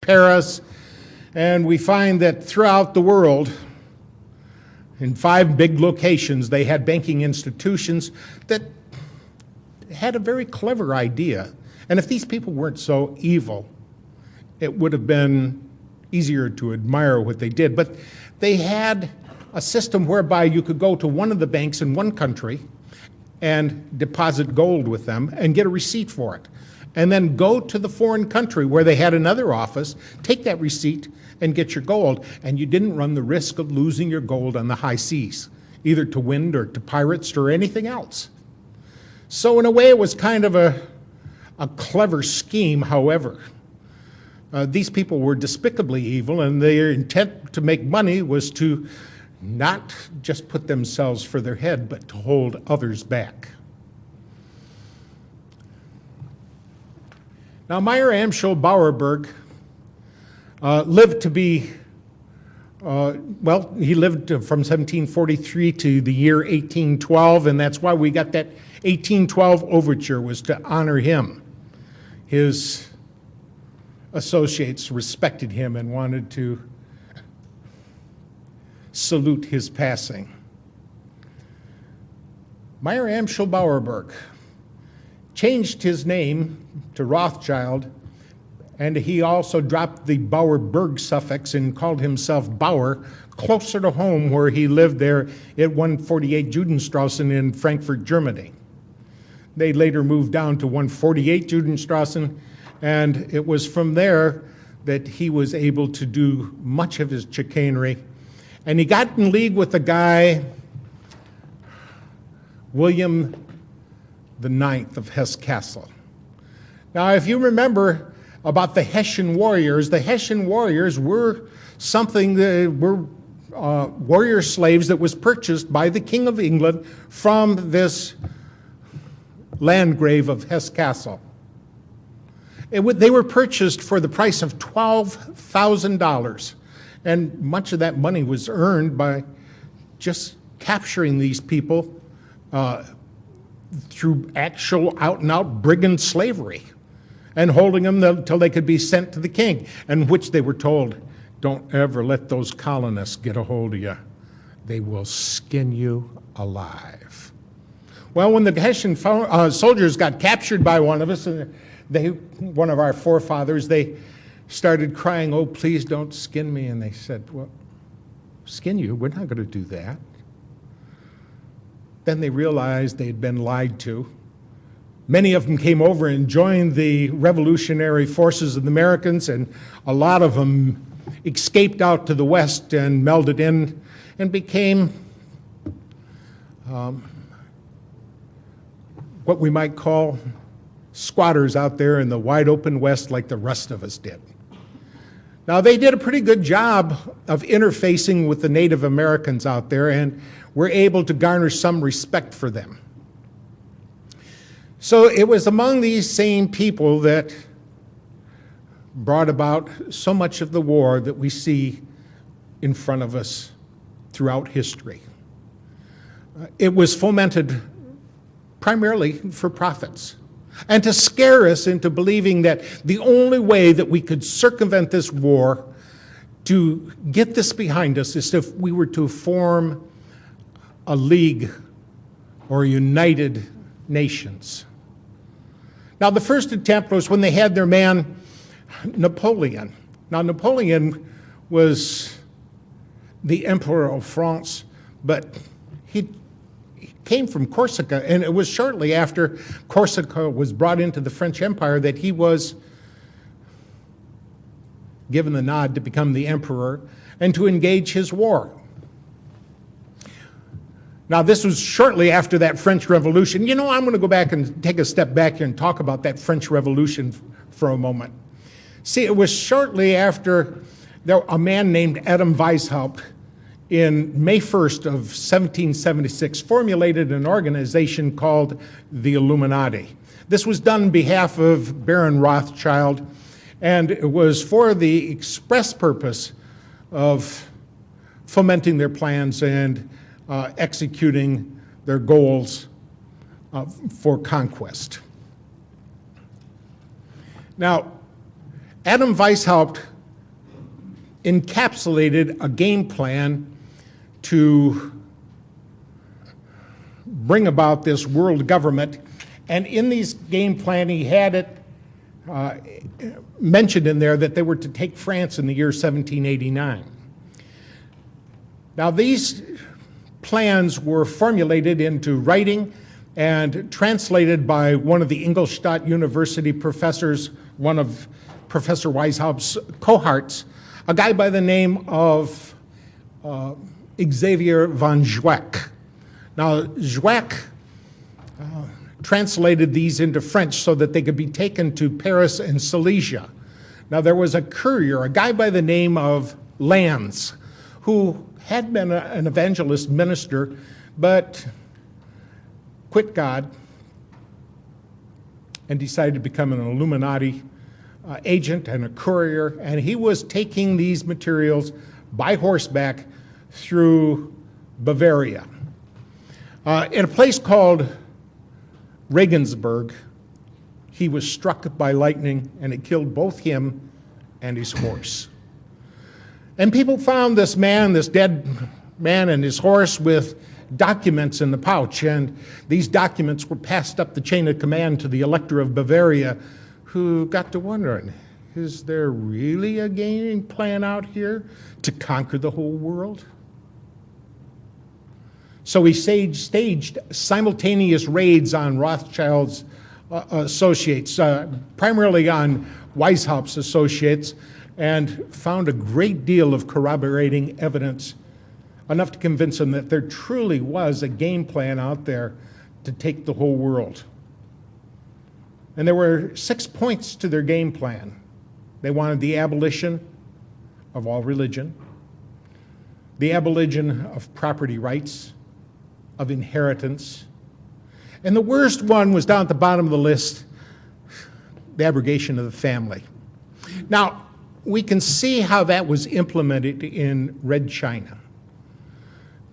Paris, and we find that throughout the world, in 5 big locations, they had banking institutions that had a very clever idea. And if these people weren't so evil, it would have been easier to admire what they did. But they had a system whereby you could go to one of the banks in one country and deposit gold with them and get a receipt for it. And then go to the foreign country where they had another office, take that receipt and get your gold. And you didn't run the risk of losing your gold on the high seas, either to wind or to pirates or anything else. So in a way, it was kind of a clever scheme. However, these people were despicably evil, and their intent to make money was to not just put themselves for their head, but to hold others back. Now, Meyer Amschel Bauerberg lived to be, he lived from 1743 to the year 1812, and that's why we got that 1812 overture, was to honor him. His associates respected him and wanted to salute his passing. Meyer Amschel Bauerberg changed his name to Rothschild, and he also dropped the Bauerberg suffix and called himself Bauer, closer to home, where he lived there at 148 Judenstrassen in Frankfurt, Germany. They later moved down to 148 Judenstrassen, and it was from there that he was able to do much of his chicanery. And he got in league with a guy, William IX of Hesse-Kassel. Now, if you remember about the Hessian warriors were something that were warrior slaves that was purchased by the King of England from this Landgrave of Hesse-Kassel. They were purchased for the price of $12,000, and much of that money was earned by just capturing these people through actual out-and-out brigand slavery and holding them until they could be sent to the king, and which they were told, don't ever let those colonists get a hold of you. They will skin you alive. Well, when the Hessian soldiers got captured by one of us, one of our forefathers, they started crying, oh, please don't skin me. And they said, well, skin you? We're not going to do that. Then they realized they had been lied to. Many of them came over and joined the revolutionary forces of the Americans, and a lot of them escaped out to the West and melded in and became what we might call squatters out there in the wide open West, like the rest of us did. Now, they did a pretty good job of interfacing with the Native Americans out there, and were able to garner some respect for them. So it was among these same people that brought about so much of the war that we see in front of us throughout history. It was fomented primarily for profits, and to scare us into believing that the only way that we could circumvent this war, to get this behind us, is if we were to form a league or United Nations. Now, the first attempt was when they had their man Napoleon. Now, Napoleon was the Emperor of France, but he came from Corsica, and it was shortly after Corsica was brought into the French Empire that he was given the nod to become the emperor and to engage his war. Now, this was shortly after that French Revolution. You know, I'm going to go back and take a step back here and talk about that French Revolution for a moment. See, it was shortly after a man named Adam Weishaupt, in May 1st of 1776, formulated an organization called the Illuminati. This was done on behalf of Baron Rothschild, and it was for the express purpose of fomenting their plans and executing their goals for conquest. Now, Adam Weishaupt encapsulated a game plan to bring about this world government. And in this game plan, he had it mentioned in there that they were to take France in the year 1789. Now, these plans were formulated into writing and translated by one of the Ingolstadt University professors, one of Professor Weishaupt's cohorts, a guy by the name of Xavier von Zweck. Now, Zweck translated these into French so that they could be taken to Paris and Silesia. Now, there was a courier, a guy by the name of Lanz, who had been an evangelist minister, but quit God and decided to become an Illuminati agent and a courier, and he was taking these materials by horseback through Bavaria. In a place called Regensburg, he was struck by lightning, and it killed both him and his horse. And people found this man, this dead man, and his horse with documents in the pouch, and these documents were passed up the chain of command to the Elector of Bavaria, who got to wondering, is there really a game plan out here to conquer the whole world? So he staged simultaneous raids on Rothschild's associates, primarily on Weishaupt's associates, and found a great deal of corroborating evidence, enough to convince him that there truly was a game plan out there to take the whole world. And there were 6 points to their game plan. They wanted the abolition of all religion, the abolition of property rights, of inheritance, and the worst one was down at the bottom of the list, the abrogation of the family. Now, we can see how that was implemented in Red China.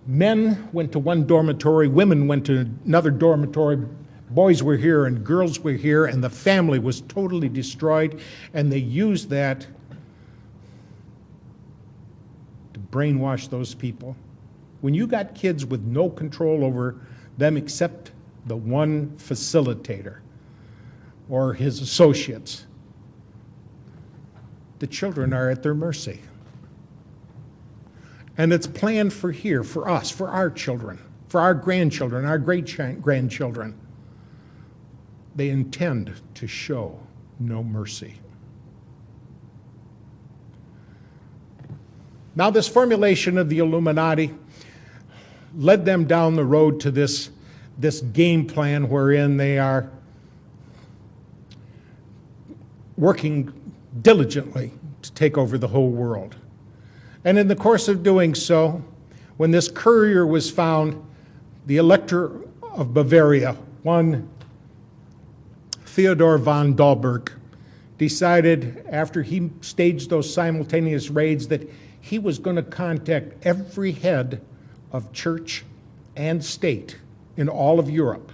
Men went to one dormitory, women went to another dormitory, boys were here and girls were here, and the family was totally destroyed, and they used that to brainwash those people. When you got kids with no control over them except the one facilitator or his associates, the children are at their mercy. And it's planned for here, for us, for our children, for our grandchildren, our great-grandchildren. They intend to show no mercy. Now, this formulation of the Illuminati led them down the road to this game plan wherein they are working diligently to take over the whole world. And in the course of doing so, when this courier was found, the Elector of Bavaria, one Theodor von Dalberg, decided after he staged those simultaneous raids that he was going to contact every head of church and state in all of Europe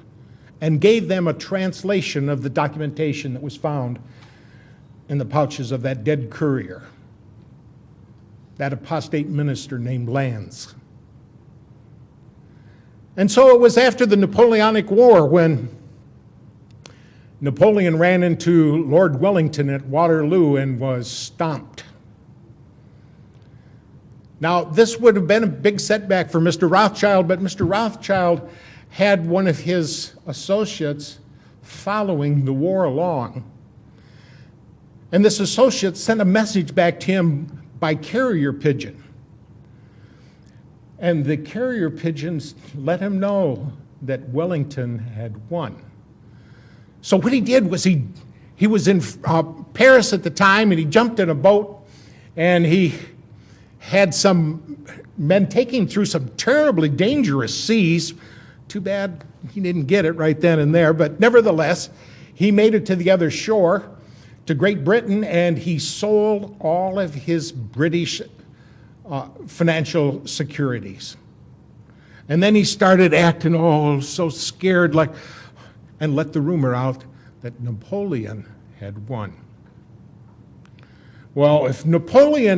and gave them a translation of the documentation that was found in the pouches of that dead courier, that apostate minister named Lanz. And so it was after the Napoleonic War when Napoleon ran into Lord Wellington at Waterloo and was stomped. Now, this would have been a big setback for Mr. Rothschild, but Mr. Rothschild had one of his associates following the war along. And this associate sent a message back to him by carrier pigeon. And the carrier pigeons let him know that Wellington had won. So what he did was he was in Paris at the time, and he jumped in a boat, and he had some men take him through some terribly dangerous seas. Too bad he didn't get it right then and there, but nevertheless, he made it to the other shore, to Great Britain, and he sold all of his British financial securities. And then he started acting all so scared, and let the rumor out that Napoleon had won. Well, if Napoleon